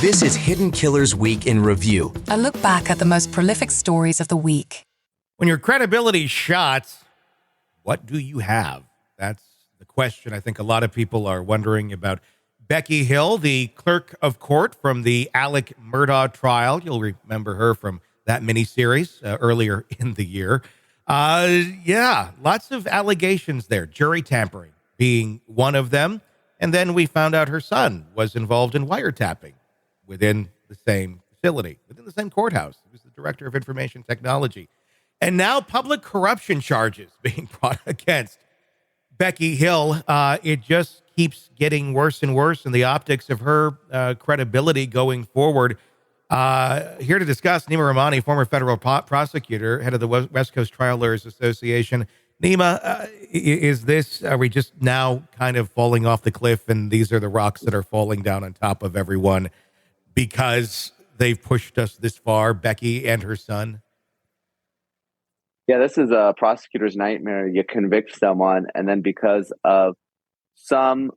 This is Hidden Killers Week in Review. A look back at the most prolific stories of the week. When your credibility's shot, what do you have? That's the question I think a lot of people are wondering about. Becky Hill, the clerk of court from the Alec Murdaugh trial. You'll remember her from that miniseries earlier in the year. Lots of allegations there. Jury tampering being one of them. And then we found out her son was involved in wiretapping within the same facility, within the same courthouse. He was the director of information technology. And now public corruption charges being brought against Becky Hill. It just keeps getting worse and worse in the optics of her credibility going forward. Here to discuss, Neama Rahmani, former federal prosecutor, head of the West Coast Trial Lawyers Association. Neama, are we just now kind of falling off the cliff and these are the rocks that are falling down on top of everyone because they've pushed us this far, Becky and her son? Yeah, this is a prosecutor's nightmare. You convict someone, and then because of some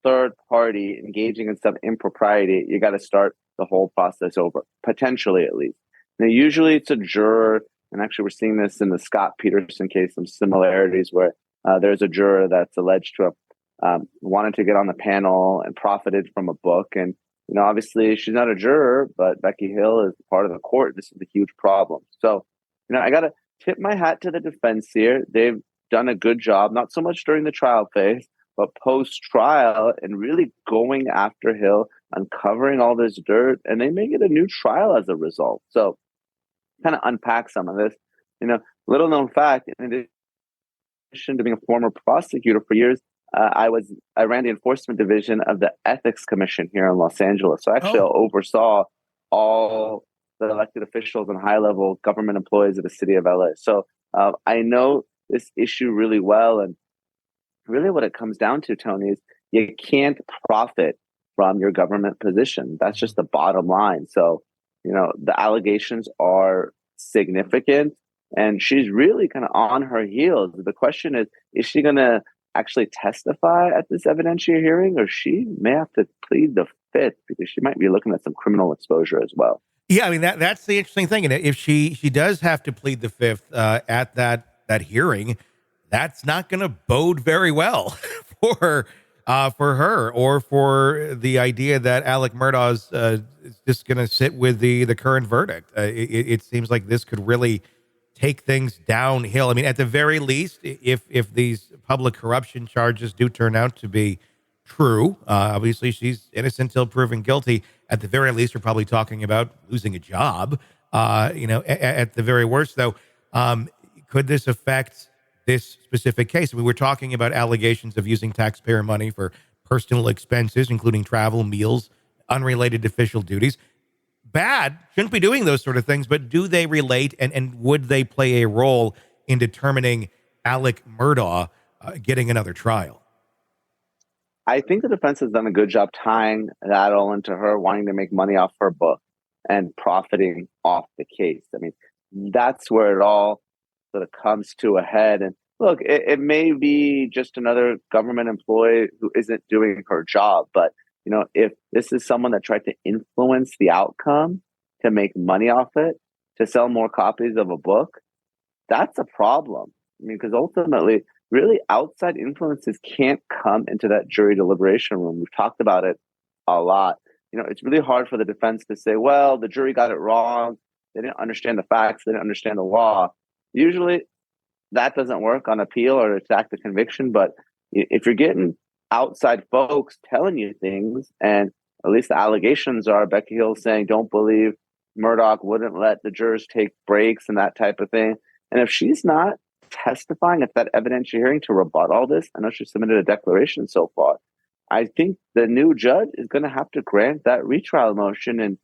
third party engaging in some impropriety, you got to start the whole process over, potentially at least. Now, usually it's a juror, and actually we're seeing this in the Scott Peterson case, some similarities where there's a juror that's alleged to have wanted to get on the panel and profited from a book. And, obviously she's not a juror, but Becky Hill is part of the court. This is a huge problem. So, I got to tip my hat to the defense here. They've done a good job, not so much during the trial phase, but post-trial and really going after Hill, uncovering all this dirt, and they may get a new trial as a result. So kind of unpack some of this. Little known fact, in addition to being a former prosecutor for years, I ran the enforcement division of the Ethics Commission here in Los Angeles. So I actually oversaw all the elected officials and high-level government employees of the city of LA. So I know this issue really well. And really what it comes down to, Tony, is you can't profit from your government position. That's just the bottom line. So, the allegations are significant and she's really kind of on her heels. The question is she going to actually testify at this evidentiary hearing, or she may have to plead the fifth because she might be looking at some criminal exposure as well? Yeah, I mean, that's the interesting thing. And if she does have to plead the fifth at that hearing, that's not going to bode very well for her or for the idea that Alec Murdaugh's is just going to sit with the current verdict. It seems like this could really take things downhill. I mean, at the very least, if these public corruption charges do turn out to be true, obviously she's innocent until proven guilty. At the very least, we're probably talking about losing a job. At the very worst, though, could this affect this specific case? I mean, we're talking about allegations of using taxpayer money for personal expenses, including travel, meals, unrelated official duties. Bad, shouldn't be doing those sort of things, but do they relate and would they play a role in determining Alec Murdaugh getting another trial? I think the defense has done a good job tying that all into her wanting to make money off her book and profiting off the case. I mean, that's where it all sort of comes to a head. And look, it may be just another government employee who isn't doing her job, but if this is someone that tried to influence the outcome to make money off it, to sell more copies of a book, that's a problem. I mean, because ultimately, really outside influences can't come into that jury deliberation room. We've talked about it a lot. It's really hard for the defense to say, well, the jury got it wrong. They didn't understand the facts. They didn't understand the law. Usually that doesn't work on appeal or to attack the conviction. But if you're getting outside folks telling you things, and at least the allegations are Becky Hill saying, don't believe Murdaugh wouldn't let the jurors take breaks and that type of thing. And if she's not testifying at that evidentiary hearing to rebut all this, I know she submitted a declaration so far, I think the new judge is going to have to grant that retrial motion. And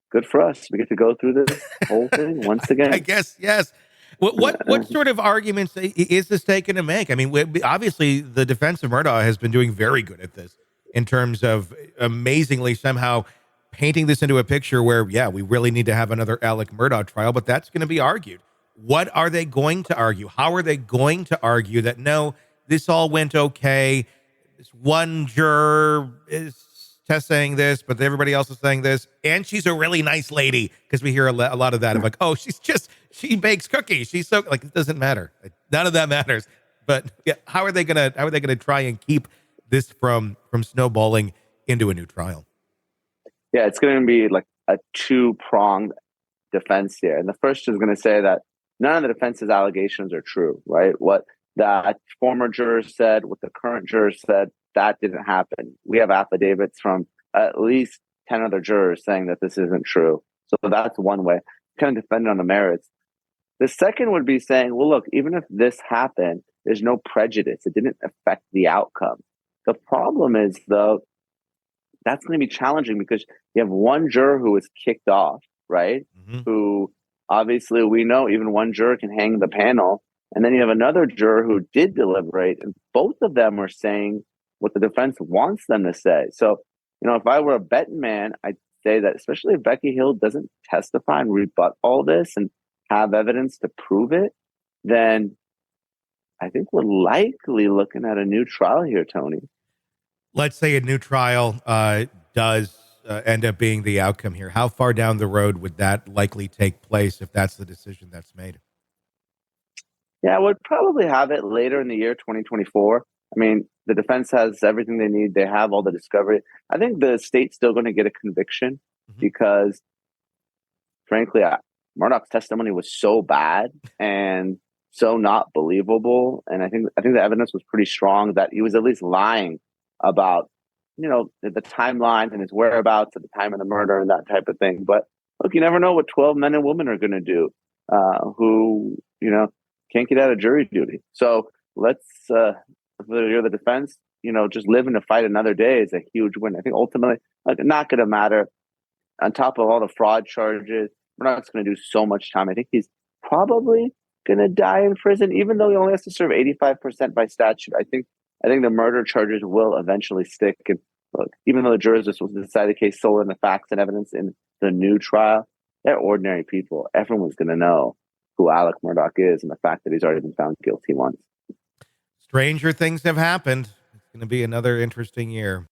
good for us. We get to go through this whole thing once again. I guess, yes. What sort of arguments is this taken to make? I mean, obviously the defense of Murdaugh has been doing very good at this in terms of amazingly somehow painting this into a picture where, yeah, we really need to have another Alec Murdaugh trial, but that's going to be argued. What are they going to argue? How are they going to argue that, no, this all went okay? This one juror Tess saying this, but everybody else is saying this, and she's a really nice lady, because we hear a lot of that of like, oh, she bakes cookies. She's so like, it doesn't matter. None of that matters. But yeah, how are they gonna try and keep this from snowballing into a new trial? Yeah, it's going to be like a two-pronged defense here. And the first is going to say that none of the defense's allegations are true, right? What that former jurors said, what the current jurors said, that didn't happen. We have affidavits from at least 10 other jurors saying that this isn't true. So that's one way, kind of defend on the merits. The second would be saying, well, look, even if this happened, there's no prejudice. It didn't affect the outcome. The problem is, though, that's going to be challenging because you have one juror who was kicked off, right? Mm-hmm. Who obviously we know even one juror can hang the panel. And then you have another juror who did deliberate, and both of them are saying what the defense wants them to say. So, if I were a betting man, I'd say that especially if Becky Hill doesn't testify and rebut all this and have evidence to prove it, then I think we're likely looking at a new trial here, Tony. Let's say a new trial does end up being the outcome here. How far down the road would that likely take place if that's the decision that's made? Yeah, I would probably have it later in the year 2024. I mean, the defense has everything they need. They have all the discovery. I think the state's still going to get a conviction because, frankly, Murdaugh's testimony was so bad and so not believable. And I think the evidence was pretty strong that he was at least lying about, the timeline and his whereabouts at the time of the murder and that type of thing. But look, you never know what 12 men and women are going to do who, can't get out of jury duty. So let's, if you're the defense, just living to fight another day is a huge win. I think ultimately, not going to matter. On top of all the fraud charges, Murdaugh's going to do so much time. I think he's probably going to die in prison, even though he only has to serve 85% by statute. I think the murder charges will eventually stick. And look, even though the jurors just will decide the case solely on the facts and evidence in the new trial, they're ordinary people. Everyone's going to know who Alec Murdaugh is and the fact that he's already been found guilty once. Stranger things have happened. It's going to be another interesting year.